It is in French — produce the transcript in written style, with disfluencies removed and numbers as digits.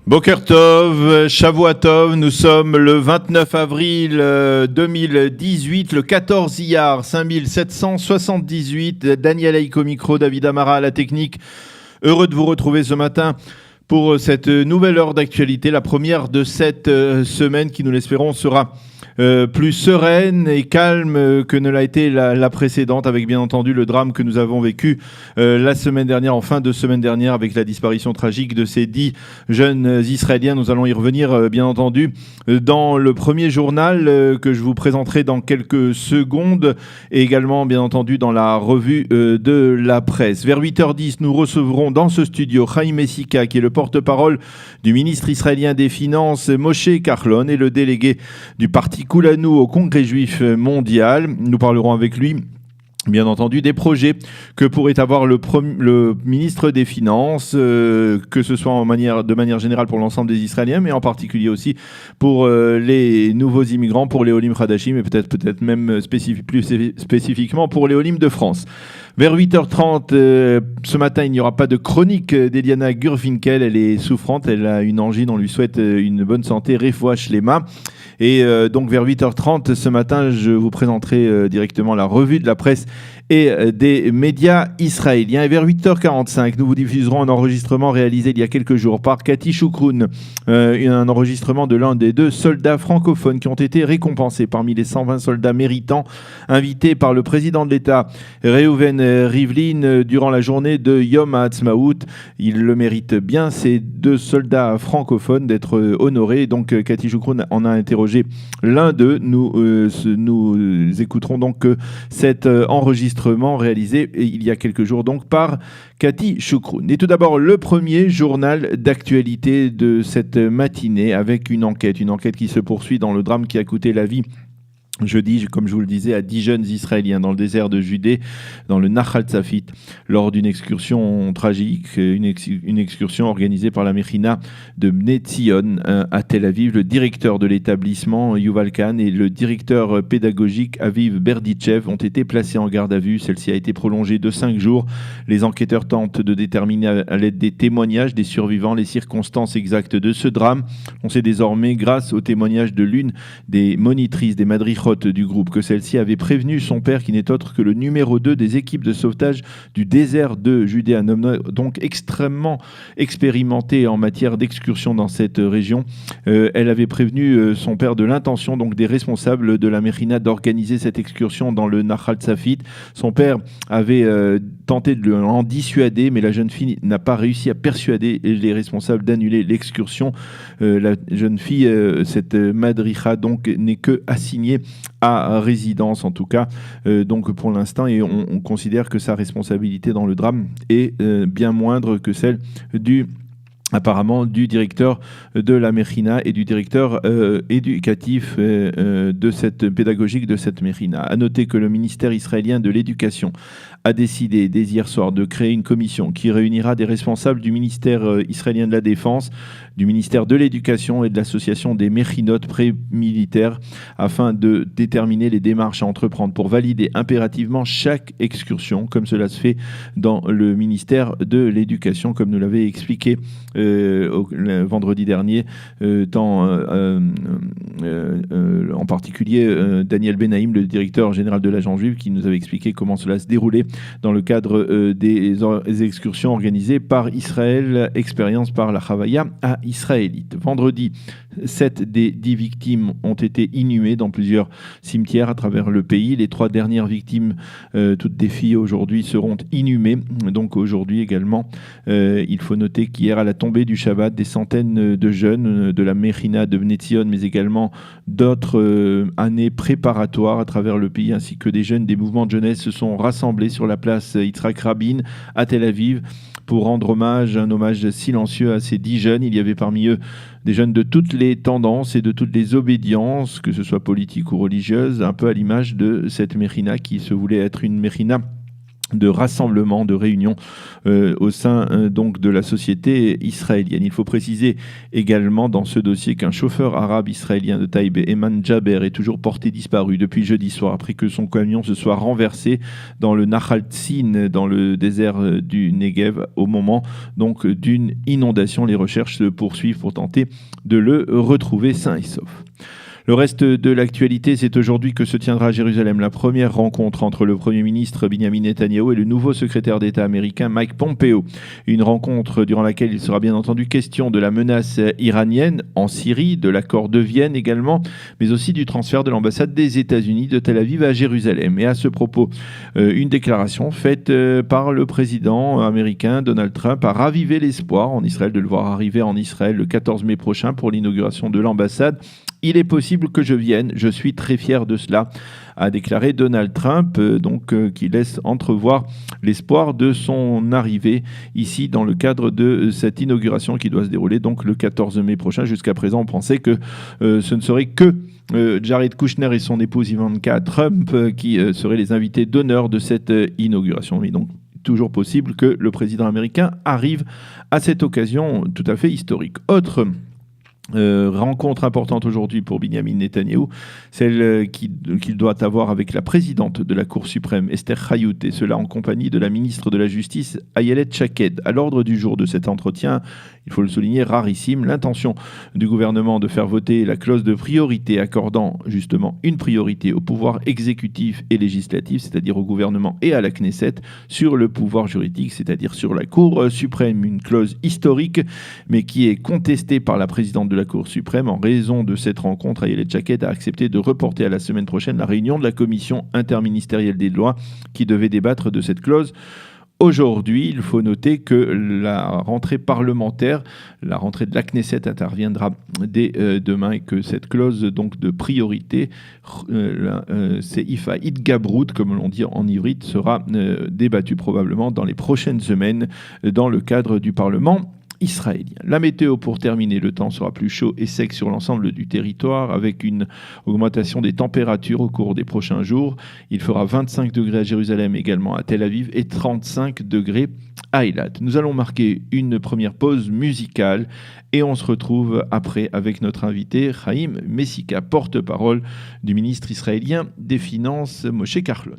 Boker Tov, Shavua Tov, nous sommes le 29 avril 2018, le 14 Iyar 5778, Daniel Aiko micro, David Amara à la technique. Heureux de vous retrouver ce matin pour cette nouvelle heure d'actualité, la première de cette semaine qui, nous l'espérons, sera plus sereine et calme que ne l'a été la précédente, avec bien entendu le drame que nous avons vécu la semaine dernière, en fin de semaine dernière, avec la disparition tragique de ces 10 jeunes Israéliens. Nous allons y revenir bien entendu dans le premier journal que je vous présenterai dans quelques secondes, et également bien entendu dans la revue de la presse. Vers 8h10, nous recevrons dans ce studio Chaim Messika, qui est le porte-parole du ministre israélien des Finances Moshe Kahlon et le délégué du parti Kulanu au Congrès juif mondial. Nous parlerons avec lui, bien entendu, des projets que pourrait avoir le ministre des Finances, que ce soit de manière générale pour l'ensemble des Israéliens, mais en particulier aussi pour les nouveaux immigrants, pour les Olim Hadashim, et peut-être même plus spécifiquement pour les Olim de France. Vers 8h30, ce matin, il n'y aura pas de chronique d'Eliana Gurfinkel. Elle est souffrante, elle a une angine, on lui souhaite une bonne santé, Refoua Shlema. Et donc vers 8h30 ce matin, je vous présenterai directement la revue de la presse et des médias israéliens. Et vers 8h45, nous vous diffuserons un enregistrement réalisé il y a quelques jours par Cathy Choukroun, un enregistrement de l'un des 2 soldats francophones qui ont été récompensés parmi les 120 soldats méritants invités par le président de l'État, Reuven Rivlin, durant la journée de Yom HaAtzmaout. Il le mérite bien, ces 2 soldats francophones, d'être honorés. Donc Cathy Choukroun en a interrogé l'un d'eux. Nous écouterons donc cet enregistrement réalisé il y a quelques jours donc par Cathy Choukroun. Et tout d'abord, le premier journal d'actualité de cette matinée avec une enquête qui se poursuit dans le drame qui a coûté la vie jeudi, comme je vous le disais, à 10 jeunes Israéliens dans le désert de Judée, dans le Nahal Tzafit, lors d'une excursion tragique, une excursion organisée par la Mechina de Bnei Tzion à Tel Aviv. Le directeur de l'établissement, Yuval Khan, et le directeur pédagogique, Aviv Berdichev, ont été placés en garde à vue. Celle-ci a été prolongée de 5 jours. Les enquêteurs tentent de déterminer à l'aide des témoignages des survivants les circonstances exactes de ce drame. On sait désormais, grâce au témoignage de l'une des monitrices des madrichot du groupe, que celle-ci avait prévenu son père, qui n'est autre que le numéro 2 des équipes de sauvetage du désert de Judée, un homme donc extrêmement expérimenté en matière d'excursion dans cette région. Elle avait prévenu son père de l'intention donc des responsables de la Mechina d'organiser cette excursion dans le Nahal Tzafit. Son père avait tenté de l'en dissuader, mais la jeune fille n'a pas réussi à persuader les responsables d'annuler l'excursion. La jeune fille, cette madricha, donc n'est que assignée à résidence, en tout cas, donc pour l'instant, et on considère que sa responsabilité dans le drame est bien moindre que celle apparemment du directeur de la Mechina et du directeur éducatif pédagogique de cette Mechina. À noter que le ministère israélien de l'Éducation a décidé dès hier soir de créer une commission qui réunira des responsables du ministère israélien de la Défense, du ministère de l'Éducation et de l'association des Mechinot pré-militaires, afin de déterminer les démarches à entreprendre pour valider impérativement chaque excursion, comme cela se fait dans le ministère de l'Éducation, comme nous l'avait expliqué le vendredi dernier, en particulier Daniel Benaïm, le directeur général de l'agence juive, qui nous avait expliqué comment cela se déroulait dans le cadre des excursions organisées par Israël Expérience par la Chavaya à Israélite. Vendredi, 7 des 10 victimes ont été inhumées dans plusieurs cimetières à travers le pays. Les 3 dernières victimes, toutes des filles aujourd'hui, seront inhumées. Donc aujourd'hui également, il faut noter qu'hier, à la tombée du Shabbat, des centaines de jeunes de la Mechina de Bnei Tzion, mais également d'autres années préparatoires à travers le pays, ainsi que des jeunes des mouvements de jeunesse, se sont rassemblés sur la place Yitzhak Rabin à Tel Aviv pour rendre un hommage silencieux à ces 10 jeunes. Il y avait parmi eux des jeunes de toutes les tendances et de toutes les obédiences, que ce soit politiques ou religieuses, un peu à l'image de cette Mechina qui se voulait être une Mechina de rassemblement, de réunion au sein donc de la société israélienne. Il faut préciser également dans ce dossier qu'un chauffeur arabe israélien de Taïbé, Eman Jaber, est toujours porté disparu depuis jeudi soir après que son camion se soit renversé dans le Nahal Tzin, dans le désert du Negev, au moment donc d'une inondation. Les recherches se poursuivent pour tenter de le retrouver sain et sauf. Le reste de l'actualité, c'est aujourd'hui que se tiendra à Jérusalem la première rencontre entre le Premier ministre Benjamin Netanyahou et le nouveau secrétaire d'État américain Mike Pompeo. Une rencontre durant laquelle il sera bien entendu question de la menace iranienne en Syrie, de l'accord de Vienne également, mais aussi du transfert de l'ambassade des États-Unis de Tel Aviv à Jérusalem. Et à ce propos, une déclaration faite par le président américain Donald Trump a ravivé l'espoir en Israël de le voir arriver en Israël le 14 mai prochain pour l'inauguration de l'ambassade. Il est possible que je vienne, je suis très fier de cela, a déclaré Donald Trump, qui laisse entrevoir l'espoir de son arrivée ici dans le cadre de cette inauguration qui doit se dérouler donc le 14 mai prochain. Jusqu'à présent, on pensait que ce ne serait que Jared Kushner et son épouse Ivanka Trump qui seraient les invités d'honneur de cette inauguration. Mais donc, toujours possible que le président américain arrive à cette occasion tout à fait historique. Autre rencontre importante aujourd'hui pour Benjamin Netanyahou, celle qu'il doit avoir avec la présidente de la Cour suprême, Esther Chayout, et cela en compagnie de la ministre de la Justice, Ayelet Shaked. À l'ordre du jour de cet entretien, il faut le souligner, rarissime, l'intention du gouvernement de faire voter la clause de priorité accordant justement une priorité au pouvoir exécutif et législatif, c'est-à-dire au gouvernement et à la Knesset, sur le pouvoir juridique, c'est-à-dire sur la Cour suprême. Une clause historique, mais qui est contestée par la présidente de la Cour suprême. En raison de cette rencontre, Ayelet Shaked a accepté de reporter à la semaine prochaine la réunion de la commission interministérielle des lois qui devait débattre de cette clause. Aujourd'hui, il faut noter que la rentrée parlementaire, la rentrée de la Knesset interviendra dès demain et que cette clause donc de priorité, c'est Ifa Idgabrut, comme l'on dit en ivrite, sera débattue probablement dans les prochaines semaines dans le cadre du Parlement israélien. La météo pour terminer, le temps sera plus chaud et sec sur l'ensemble du territoire avec une augmentation des températures au cours des prochains jours. Il fera 25 degrés à Jérusalem, également à Tel Aviv, et 35 degrés à Eilat. Nous allons marquer une première pause musicale et on se retrouve après avec notre invité Chaim Messika, porte-parole du ministre israélien des Finances Moshe Kahlon.